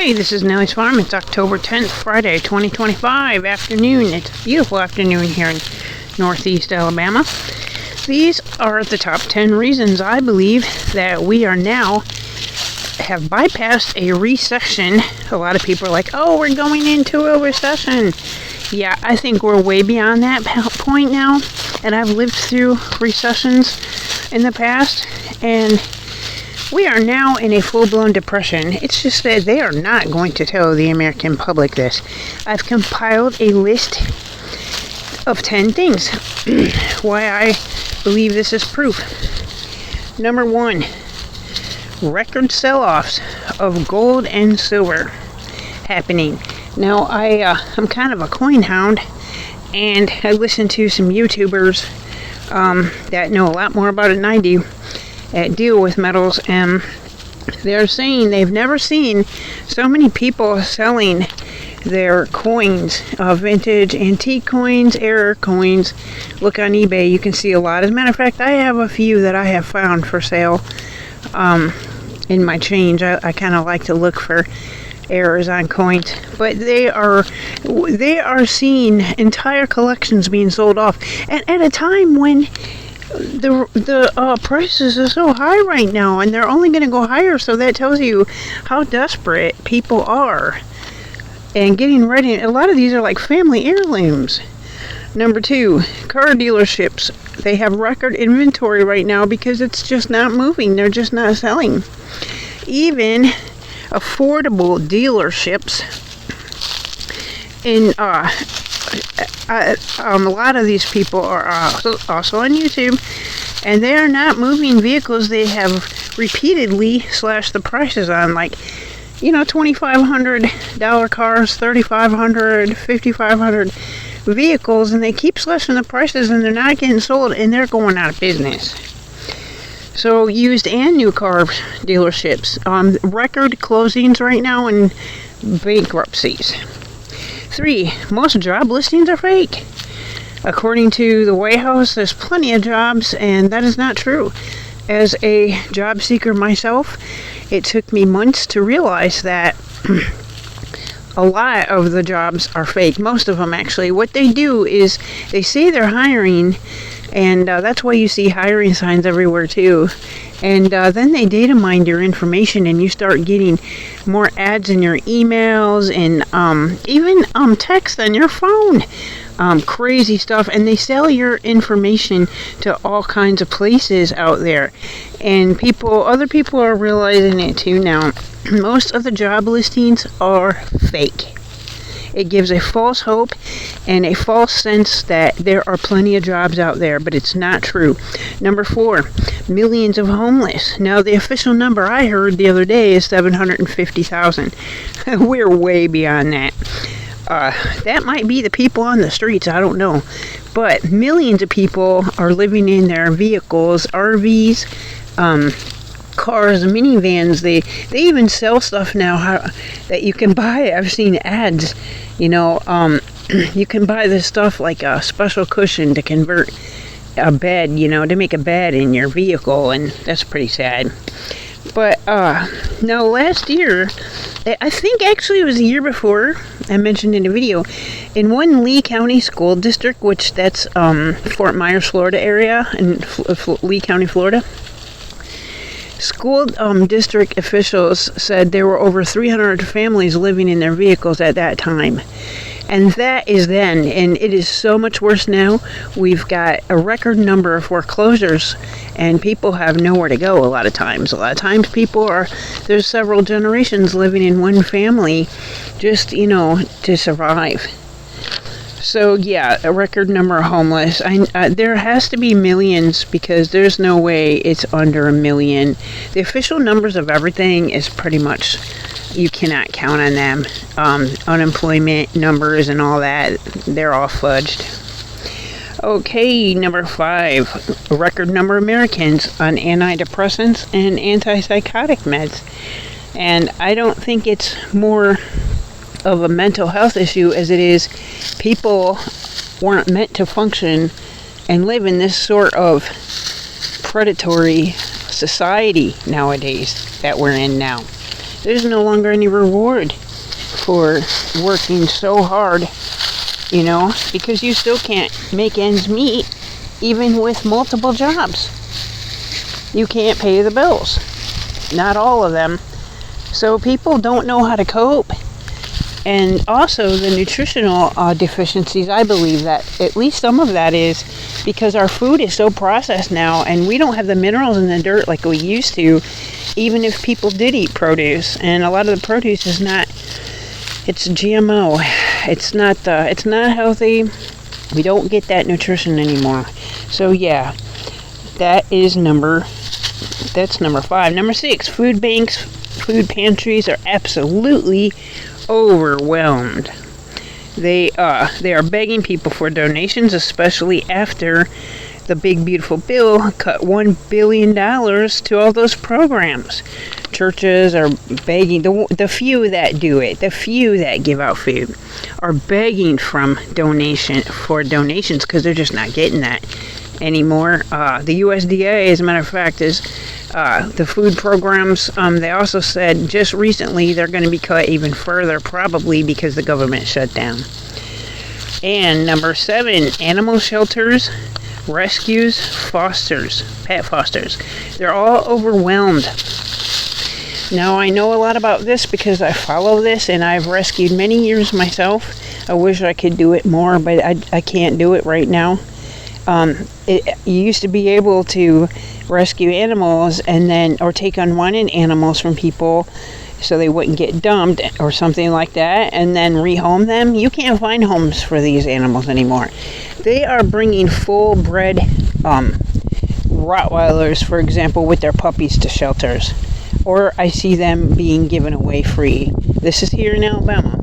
Hey, this is Nellie's Farm. It's October 10th, Friday, 2025 afternoon. It's a beautiful afternoon here in Northeast Alabama. These are the top 10 reasons I believe that we are now have bypassed a recession. A lot of people are like, oh, we're going into a recession. Yeah, I think we're way beyond that point now. And I've lived through recessions in the past, and we are now in a full-blown depression. It's just that they are not going to tell the American public this. I've compiled a list of 10 things why I believe this is proof. Number 1, record sell-offs of gold and silver happening. Now, I'm kind of a coin hound, and I listen to some YouTubers that know a lot more about it than I do, that deal with metals, and they're saying they've never seen so many people selling their coins, vintage antique coins, error coins. Look on eBay, you can see a lot. As a matter of fact, I have a few that I have found for sale in my change. I kind of like to look for errors on coins, but they are seeing entire collections being sold off, and at a time when the prices are so high right now, and they're only going to go higher. So that tells you how desperate people are and getting ready. A lot of these are like family heirlooms. Number 2, car dealerships. They have record inventory right now because it's just not moving. They're just not selling. Even affordable dealerships in a lot of these people are also on YouTube, and they are not moving vehicles they have repeatedly slashed the prices on, like, $2,500 cars, $3,500, $5,500 vehicles, and they keep slashing the prices, and they're not getting sold, and they're going out of business. So used and new car dealerships, record closings right now and bankruptcies. 3, most job listings are fake. According to the White House, there's plenty of jobs, and that is not true. As a job seeker myself, it took me months to realize that a lot of the jobs are fake. Most of them, actually. What they do is they say they're hiring, and that's why you see hiring signs everywhere too. And then they data mine your information, and you start getting more ads in your emails and even text on your phone. Crazy stuff. And they sell your information to all kinds of places out there. And other people are realizing it too now. Most of the job listings are fake. It gives a false hope and a false sense that there are plenty of jobs out there, but it's not true. Number 4, millions of homeless. Now, the official number I heard the other day is 750,000. We're way beyond that. That might be the people on the streets, I don't know. But millions of people are living in their vehicles, RVs, cars, minivans. They even sell stuff now that you can buy. I've seen ads, you can buy this stuff like a special cushion to convert a bed, to make a bed in your vehicle, and that's pretty sad. But now last year, I think actually it was the year before, I mentioned in the video, in one Lee County school district, which that's Fort Myers, Florida area, in Lee County, Florida. School district officials said there were over 300 families living in their vehicles at that time. And that is then, and it is so much worse now. We've got a record number of foreclosures, and people have nowhere to go a lot of times. A lot of times there's several generations living in one family just, to survive. So, yeah, a record number of homeless. There has to be millions, because there's no way it's under a million. The official numbers of everything is pretty much, you cannot count on them. Unemployment numbers and all that, they're all fudged. Okay, number 5, a record number of Americans on antidepressants and antipsychotic meds. And I don't think it's more of a mental health issue as it is people weren't meant to function and live in this sort of predatory society nowadays that we're in now. There's no longer any reward for working so hard, you know, because you still can't make ends meet even with multiple jobs. You can't pay the bills. Not all of them. So people don't know how to cope. And also the nutritional deficiencies, I believe that at least some of that is because our food is so processed now, and we don't have the minerals in the dirt like we used to, even if people did eat produce. And a lot of the produce is not, it's GMO. It's not healthy. We don't get that nutrition anymore. So yeah, that's number 5. Number 6, food banks, food pantries are absolutely overwhelmed. They are begging people for donations, especially after the big beautiful bill cut $1 billion to all those programs. Churches are begging, the few that do it, the few that give out food, are begging for donations because they're just not getting that anymore. The USDA, as a matter of fact, is the food programs. They also said just recently they're going to be cut even further, probably because the government shut down. And number 7, animal shelters, rescues, pet fosters. They're all overwhelmed. Now, I know a lot about this because I follow this, and I've rescued many years myself. I wish I could do it more, but I can't do it right now. You used to be able to rescue animals or take unwanted animals from people so they wouldn't get dumped or something like that, and then rehome them. You can't find homes for these animals anymore. They are bringing full-bred Rottweilers, for example, with their puppies to shelters. Or I see them being given away free. This is here in Alabama.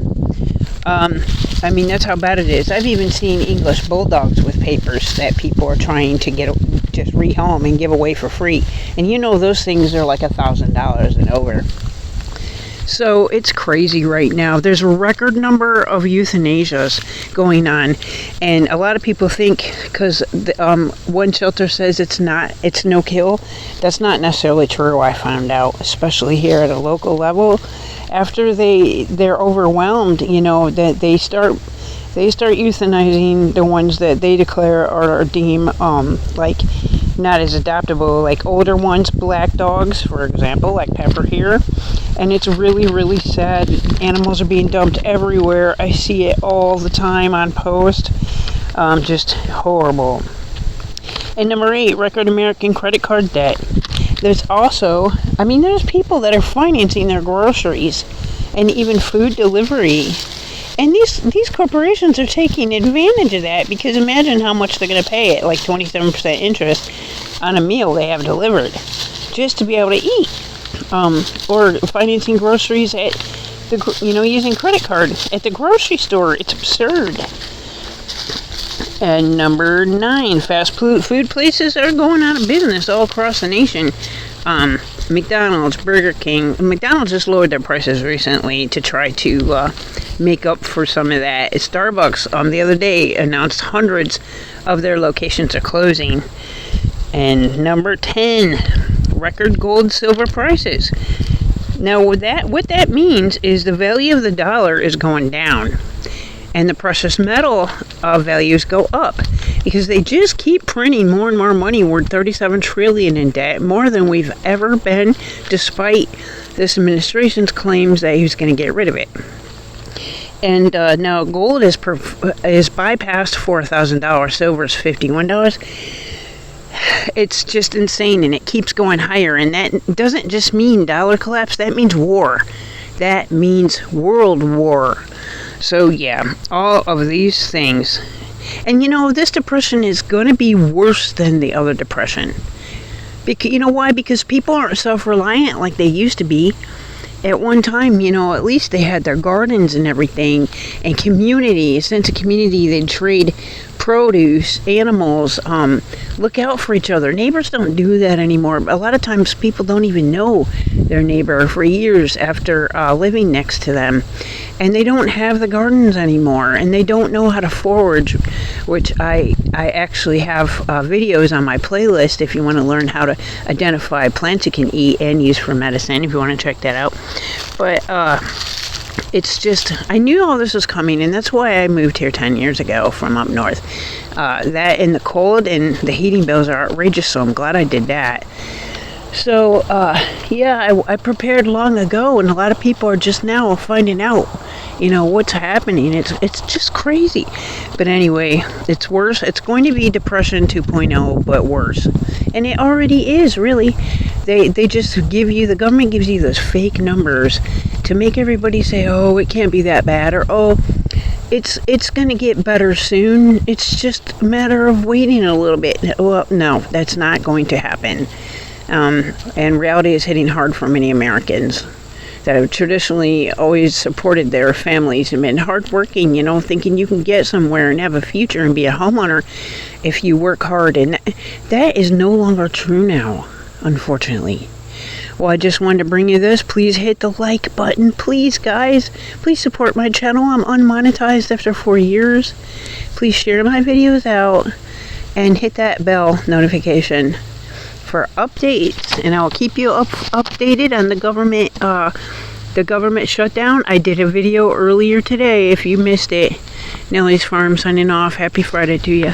I mean, that's how bad it is. I've even seen English bulldogs with papers that people are trying to just rehome and give away for free. And you know those things are like $1,000 and over. So it's crazy right now. There's a record number of euthanasias going on, and a lot of people think because one shelter says it's no kill. That's not necessarily true. I found out, especially here at a local level, after they're overwhelmed, you know, that they start euthanizing the ones that they declare or deem like not as adoptable, like older ones, black dogs, for example, like Pepper here. And it's really, really sad. Animals are being dumped everywhere. I see it all the time on post. Just horrible. And number 8, record American credit card debt. There's people that are financing their groceries and even food delivery. And these corporations are taking advantage of that, because imagine how much they're going to pay it, like 27% interest on a meal they have delivered, just to be able to eat. Or financing groceries using credit card at the grocery store. It's absurd. And number 9, fast food places are going out of business all across the nation. McDonald's, Burger King. McDonald's just lowered their prices recently to try to make up for some of that. Starbucks the other day announced hundreds of their locations are closing. And number 10, record gold, silver prices. Now, what that means is the value of the dollar is going down, and the precious metal values go up, because they just keep printing more and more money. We're $37 trillion in debt, more than we've ever been, despite this administration's claims that he was going to get rid of it. And now gold is bypassed $4,000. Silver is $51. It's just insane, and it keeps going higher. And that doesn't just mean dollar collapse. That means war. That means world war. So yeah, all of these things. And you know, this depression is going to be worse than the other depression. Because, you know why? Because people aren't self-reliant like they used to be. At one time, you know, at least they had their gardens and everything, and community, a sense of community. They'd trade produce, animals, look out for each other. Neighbors don't do that anymore. A lot of times people don't even know their neighbor for years after living next to them. And they don't have the gardens anymore, and they don't know how to forage, which I actually have videos on my playlist if you want to learn how to identify plants you can eat and use for medicine, if you want to check that out. But it's just, I knew all this was coming, and that's why I moved here 10 years ago from up north. That and the cold and the heating bills are outrageous, so I'm glad I did that. So, yeah, I prepared long ago, and a lot of people are just now finding out, you know, what's happening. It's just crazy. But anyway, it's worse. It's going to be Depression 2.0, but worse. And it already is, really. They just give you, the government gives you those fake numbers to make everybody say, oh, it can't be that bad, or, oh, it's going to get better soon. It's just a matter of waiting a little bit. Well, no, that's not going to happen. And reality is hitting hard for many Americans that have traditionally always supported their families and been hardworking, you know, thinking you can get somewhere and have a future and be a homeowner if you work hard. And that is no longer true now, unfortunately. Well, I just wanted to bring you this. Please hit the like button. Please, guys. Please support my channel. I'm unmonetized after 4 years. Please share my videos out and hit that bell notification for updates, and I'll keep you updated on the government shutdown. I did a video earlier today if you missed it. Nellie's Farm signing off. Happy Friday to you.